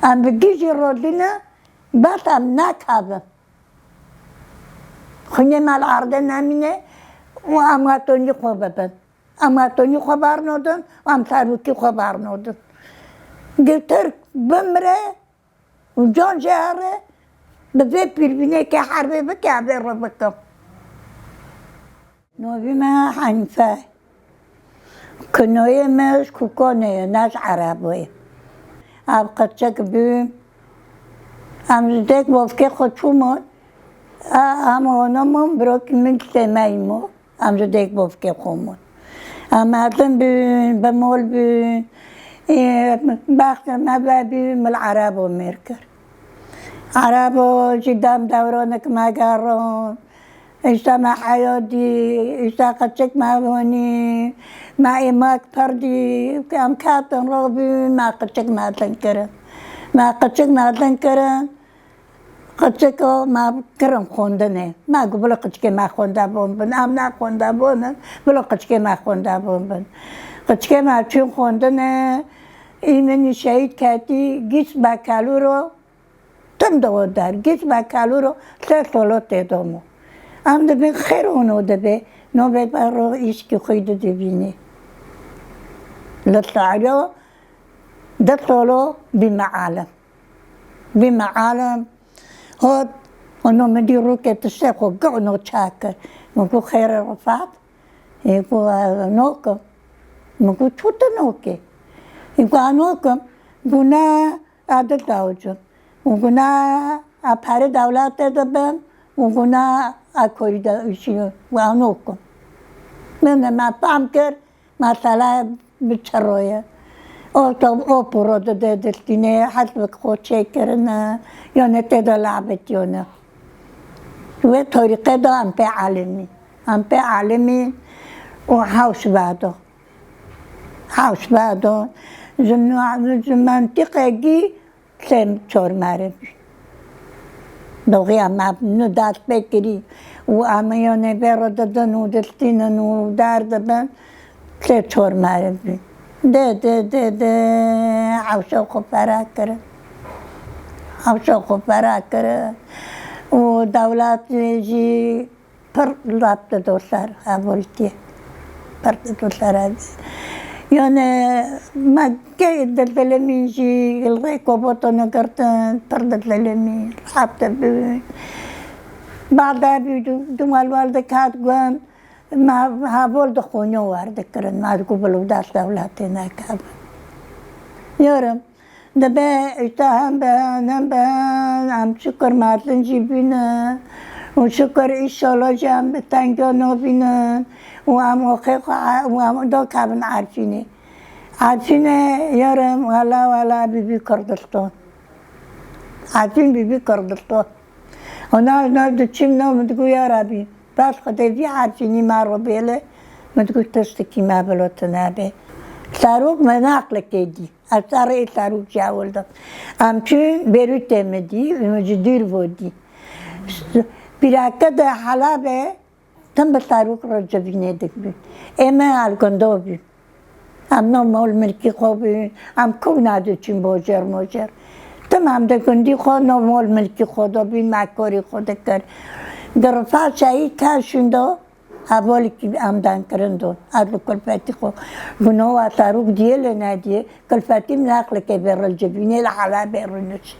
ام بگیجی رودینه بس ام نکابم خونه مال عرضه نمینه و اماتونی خوب ببن اماتونی خوب برنودن و ام سروکی خوب برنودن گتر بمره و جان جهره بذات بیربینه که حربه بکعبه رو بکم نوبی ما حنفه کنوی مش کوکانه ناش عربوی اب قدشک بیم ام زدک وفکه خودشومون همونمون بروک من سمایمو ام زدک وفکه خومون ام هاتن بیم بمول بیم بخت ما بیم العربو میرکر عربو جدام دورانك ما قارون اجتمع حياتي اجتمع قدشك ما هوني ما إماك فردي كام كاتن روبي ما قدشك ما تنكرن ما قدشك ما تنكرن قدشك ما كرم خوندنه ما قبل قدشك ما خوندا بون ام نا خوندا بون بلا قدشك ما خوندا بون قدشك ما چون خوندنه ایمنی شهید کردی گیس بکالو رو تم دو در گیس بکالو رو سه سالات دادمو ام دبی خیر اونو دبی نو به برو ایشکی خود دبینی لطعلو دطلو بمعالم هاد اونو مدی رو که تشکو گونو چاکر مگو خیر رفعت یکو نوکم مگو چوت نوکی یکو نوکم گونه عادت داوجم وگونه اپر دولت دادم وگونه اکوری داشتی و آنوکم من ما پام کرد مثلا بچرایه او تو او پرود دستینه حسب خود چکرنه یا نه تدلعبت یا نه و طریقه دا ام په عالمی و حوش بعدا منطقه گی سم چور ماره دوغی اما نو دست بکری و امیانه برو دادن و دستینن و درد بن سه چور ماره بی ده حوشا خوب فرا کرد و دولت جی پر رابطه دو سر حوالتیه پر دو سر یعنی مگه دلمی الرکوبات نکردن پر دلمی حتی ببین بعدا بیدو دومال والد کات گوان ما حوال دخونیو وارد کردن ما دکو بلو دست دولتی نکرد یارم دبه اشتهم بهن هم شکر مردن جی بینن و شکر ایشالا جم به تنگا نبینن و هم دا کبن عرفینه یارم والا بیبی کردستان عرفین بیبی کردستان اونا دچیم نو مدگو یارابی بس خدا بی عرفینی مرو بیله مدگو تستکی ما بلوت نبه ساروک من عقل کدی از سر ساروک جاولدم همچون بیروت مدی مجدیر بودی بیراکت حلبه تم به ساروک را جبینه دکبی اما الگنده بی هم مال ملکی خوابی هم کو نده چین باجر تم هم دکندی خود مال ملکی خدا بی مکاری خود کرد در رفع شهید کشونده حوالی که امدن کرندون از کلفتی خود گناه و ساروک دیل ندیه کلفتی نقل که برال جبینه لحلا برال نشد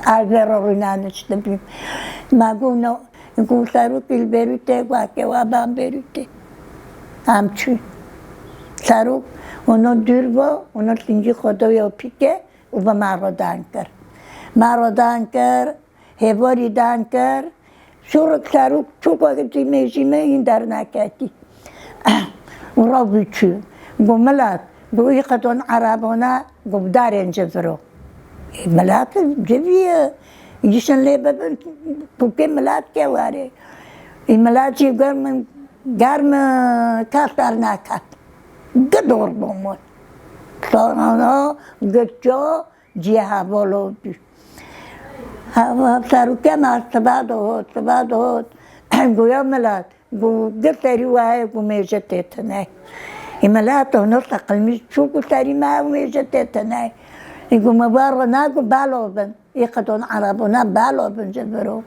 از برال نشد بیم مگو ساروک بیروته واقع و بام بیروته همچون ساروک اونو دور با اونو سنجی خدایا پیکه و با مرا دان کرد هواری دان کرد شورک ساروک چوب وقتی میشیمه این در نکردی و را بیچو گو ملات گو ایقتون عربانه گو دار اینجا برو ملات جویه جشن لی ببین پوکه ملات که واره این ملات چی گرم کاستار نکرد گدور بومد سارانا گچا جیه بالو بی ساروکه ما سباد هود گویا ملات گو گتری وای گو میجه تیتنه این ملات اونو تقلمیش چوکو تری ما میجه تیتنه يقول مبارو ناقو بالوبن يقدون عربنا بالوبن جبرو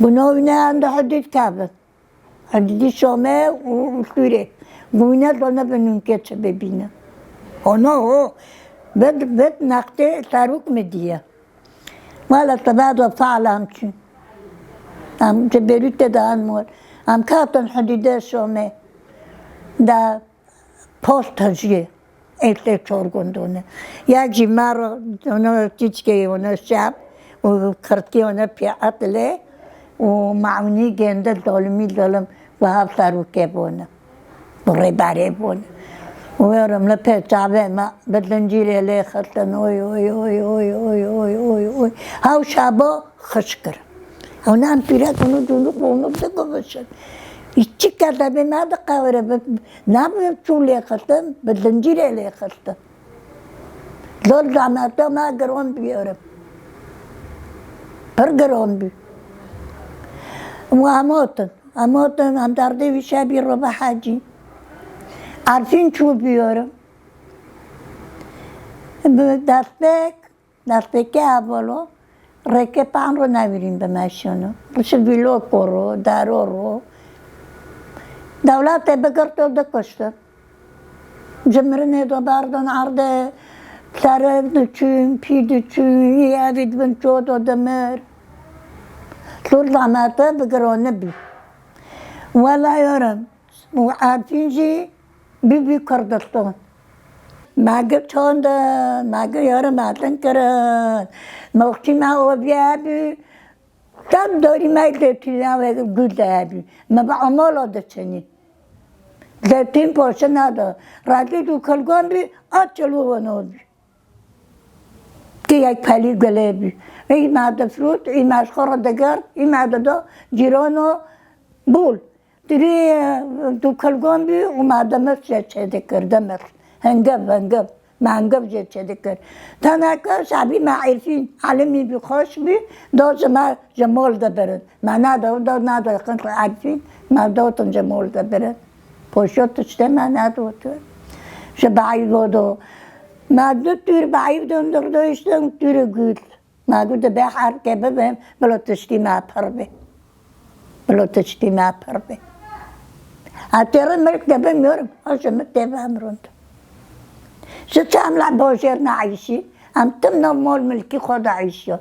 قنونا عنده حديد كابل حديد شومة وفلوري قونا دونا بنونكت ببينا ono بد نقطة تاروك مدية ولا تبادو فعلا شو am جبريت دان مول am كاتن حديدة شومة دا postacı etle çorgundunu. Ya cimar onu tiçke onu şap o kırtki onu piyatle o mauni gende dolmi dolum ve haftaru kebonu. Buraya bare bunu. ويرم لبيت تعبان ما بدلنجيلي لي خطن اوي اوي اوي اوي اوي اوي اوي اوي هاو شابو خشكر هاو نام بيرات ونو دونو بونو بدو بشن يتشك هذا بما دقاورة نام تشولي خطن بدلنجيلي لي خطن دول جامعته ما قرون بيورم برقرون بي واموتن هم داردي وشابي ربا حاجي عارفين شو بيورم دستك اولو ركه پان رو نمیریم به ماشینو روش ویلو کرو دارو رو دولت بگرد و دکشت جمرنه دو باردن عرضه سرف دچون پی دچون یادید بن چود و دمر طول زمانه بگرانه بی ولا یارم و عارفین جی بی کردستان مگه چندان مگه یارم آدم کرد موقعی ما و بیابی تام داری میگه و گودابی ما با عمال داشتنی زیتون پاشه ندا راتی تو کلگان بی آتشلو ونودی که یک پلی گله بی این ماده فروت این مشخور دگر این ماده دا جیرانو بول دیری تو کلگان بی اومده مثل چه کرده مثل هنگب منگب چه کرد تنها شبی معرفین علمی بی خوش بی داشت ما جمال ده برد ما نداره خنق عرفین ما داتون جمال ده برد پوشت تشته ما نداره شه بعید بودو ما دو تور بعید داشتم تور گود ما گود به هر که ببیم بلا تشتی ما پر بی بلا تشتی ما پر بی اتیران ملک ده بمیارم آشمت ده بمیروند شو عمل باشر نعيشي عم تمنا مول ملكي خد عيشي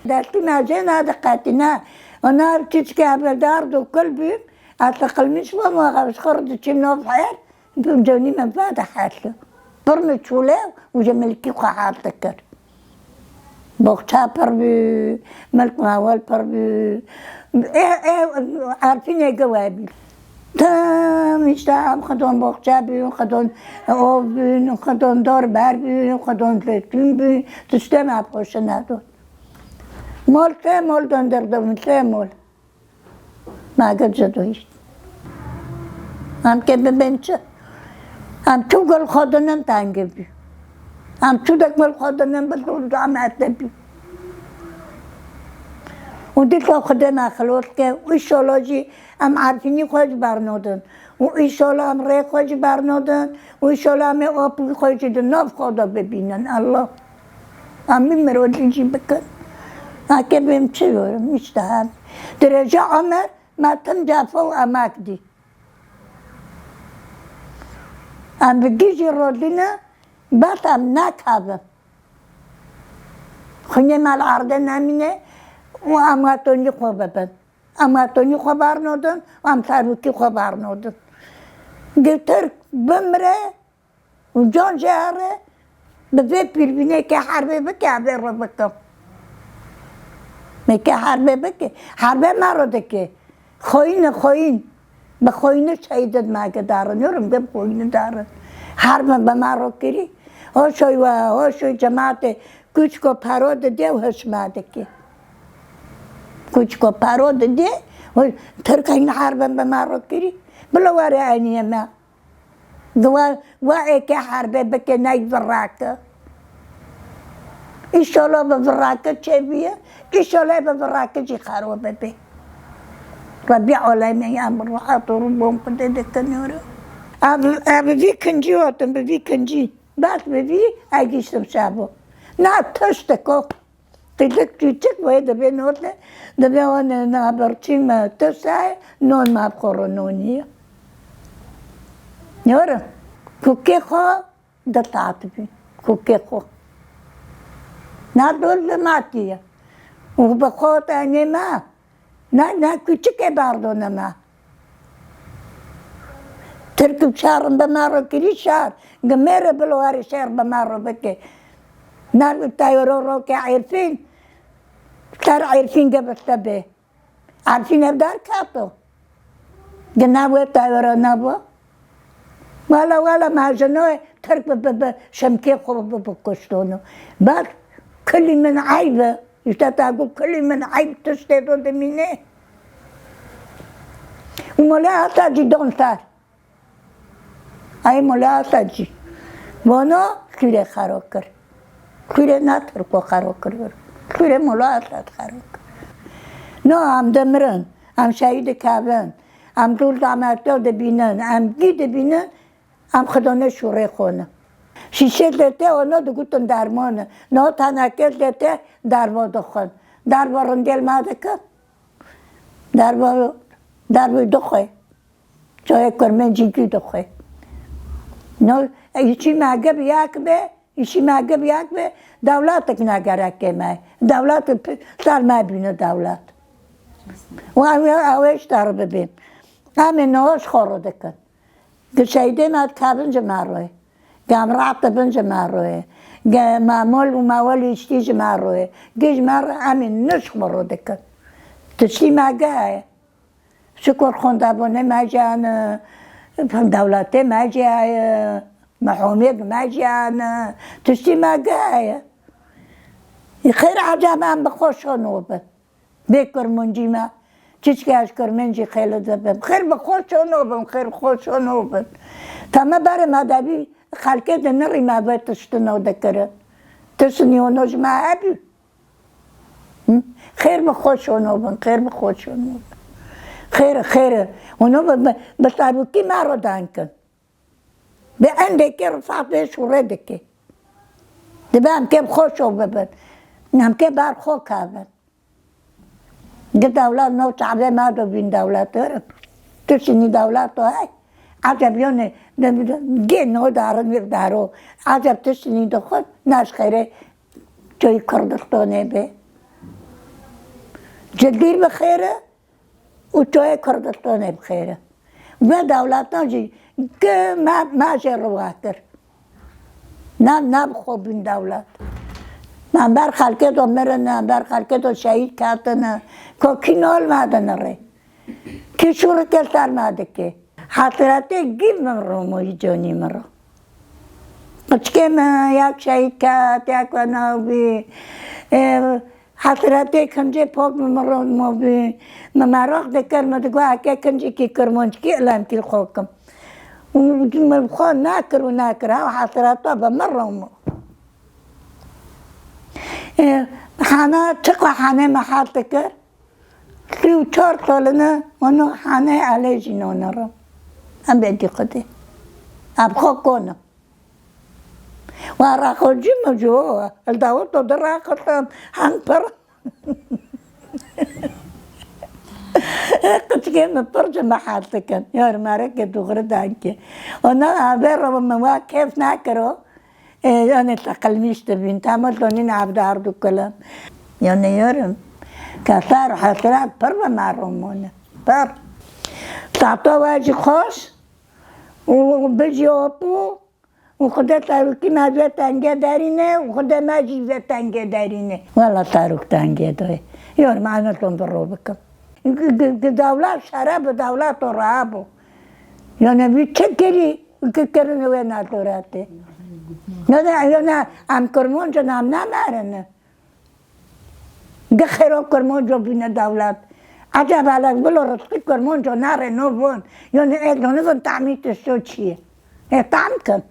دارتي ما زين هذا قاتنا انا تشكي بدار دو قلبي اتقل مش ما غاش خرج تشمنا في حير بمجوني من بعد حاله برمي تشوله وجا ملكي قاعد تكر بوقتها بربي ملك ماول بربي عارفين يا جوابي میشتم خدان باغچه بی خدان آب بی خدان دار بر بی خدان زیتون بی تشتم اپاشه نداد مال دندردم مال مگه جدایشت هم که ببین چه هم تو گل خدانم تنگه بی هم تو دکمل خدانم بزرگ جامعت بی اون دیگه خودم اخلاق که ایشالاجی هم عرفینی خوش برنادن و ایشالا هم ری خوش برنادن و ایشالا هم آبی خوش دن ناف خدا ببینن الله همین مرادی بکن اگه بیم چه برم میشته هم درجه عمر متن جفا و امک دی هم بگیجی رادینه بس هم نکبم خونه مال عرده نمینه و اماتونی خواب ببن اماتونی خواب برنادن و امسروکی خواب برنادن گفتر بمره و جان جهره بذی پیربینه که حربه بکه عبه رو بکم میگه حربه بکه حربه مرده که خوین به خوین شهیدت مگه دارن یارم گم خوین دارن حربه به مرو کری هاشوی جماعت کچ کو پراد دیو هشماده که کچ کو پراد دی ترکین حربه به مرو کری بلا واره عینیه ما وعی که حربه بکه نی براکه ایشالا به براکه چه بیه ایشالا به براکه چی خرابه بی ربی عالمی امر و حاطر بوم کده دکنیوره اب بی کنجی هاتم بی کنجی بعد بی اگیشتم شبا نه تشتکو قیلک چیچک باید دبی نوته دبی آن نابرچیم تشتای نون ما بخورو نونیه نیاره کوکی خو دتات بی کوکی خو نه دول ماتیه و بخوت اینه ما نه küçük bardona ma. Türk'üm şarın da maro kiri şar. Gmere bilwari şar ba maro beke. Nar tayoro ke عارفين. صار عارفين قبل تبي. عارفين بدار كاتو. جنابه تayoro نابو. ولا ما جنوه ترك شمكي خوب بكشتونو. بس كل من عيبه. يشتاقوا كل من عيب تشتهدوا دمينه ومولا تاجي دون تار اي مولا تاجي بونو كيري خاروكر كيري ناتر كو خاروكر كيري مولا تات خاروكر نو ام دمرن ام شهيد كابن ام دول داماتو دبينن ام گي دبينن ام خدانه شوره خونه شیشه دته اونا دو گوتن درمانه نه تنکل دته دروا دخون دروا رندل ماده که دروا دخواه جای کرمنجی کی دخواه نه ایشی مگب یک به دولت که نگرک که مای دولت سر مبینه دولت و اوش داره ببین همه نهاش خورده کن گشایده مد کبنج مروه گام رات بنج مروه معمول و موال اشتیج مروه گیج مر همین نش خورده کن تشتی مگه شکر خونده بونه مجان دولته مجای محومیت مجان تشتی مگه خیر عجب هم بخوشانو بد بکر منجی ما چیز که از کرمنجی خیلی زبم خیر بخوشانو بد تمام بر مدبی خالقه دنری مابه تشتنو دکره تشنیونوش معبی خیر بخوشانو بن خیر اونو به سابقی ما رو دان کن به انده که رفاقه شوره دکه دبه هم که خوشو ببن هم که بر خو کابن ده دولت نو شعبه ما دو بین دولت دارم تشنی دولت تو های عجب یونه گه نو دارن ویر دارو عجب تشنی دو خود ناش خیره جای کردستانه به جدیر بخیره و جای کردستانه بخیره و دولت نجی که ماشه رواتر نه بخوب این دولت من بر خلقه دو مرنه بر خلقه دو شهید کردنه که کی نال مادنه ره کی شور کلتر ماده که حضرته گیم رو موی جانی مرا که من یک شهید کرد یک و نوی حضرته کنجه پاک مرا بی مراق دکر مدگو اکه کنجه کی کرمانج کی علم کی خوکم من خواه نکر حضرته به مرا خانه چقدر خانه محل تکر 34 سالنه اونو خانه علیجی نونرم هم بیدی خودی اب خواه کنم و راخو جی مجوه الداوت تو در راخوتم هنگ پر قچگه مپرج محل تکن یار ماره که دوغره دانکه اونا عبر رو موا کیف نکرو یعنی تقلمیشت بین تامل دونین عبدار دو کلم یعنی یارم کسر حسرت پر به معرومونه پر ساعتا واجی خوش و بجی آپو و خدا تاروکی مجوه تنگه دارینه و خدا مجیوه تنگه دارینه والا تاروک تنگه داره یار معنیتون برو بکن دولت شراب دولت و رعبو یعنی بی چه کری که کرنه و ندارده نه ام کرمون جو نام نمارنه گه خیرا کرمون جو بینه دولت عجب علک بلو رسکی کرمون جو نره نو بون یعنی ایدونه بون تعمیتش جو چیه تعم کن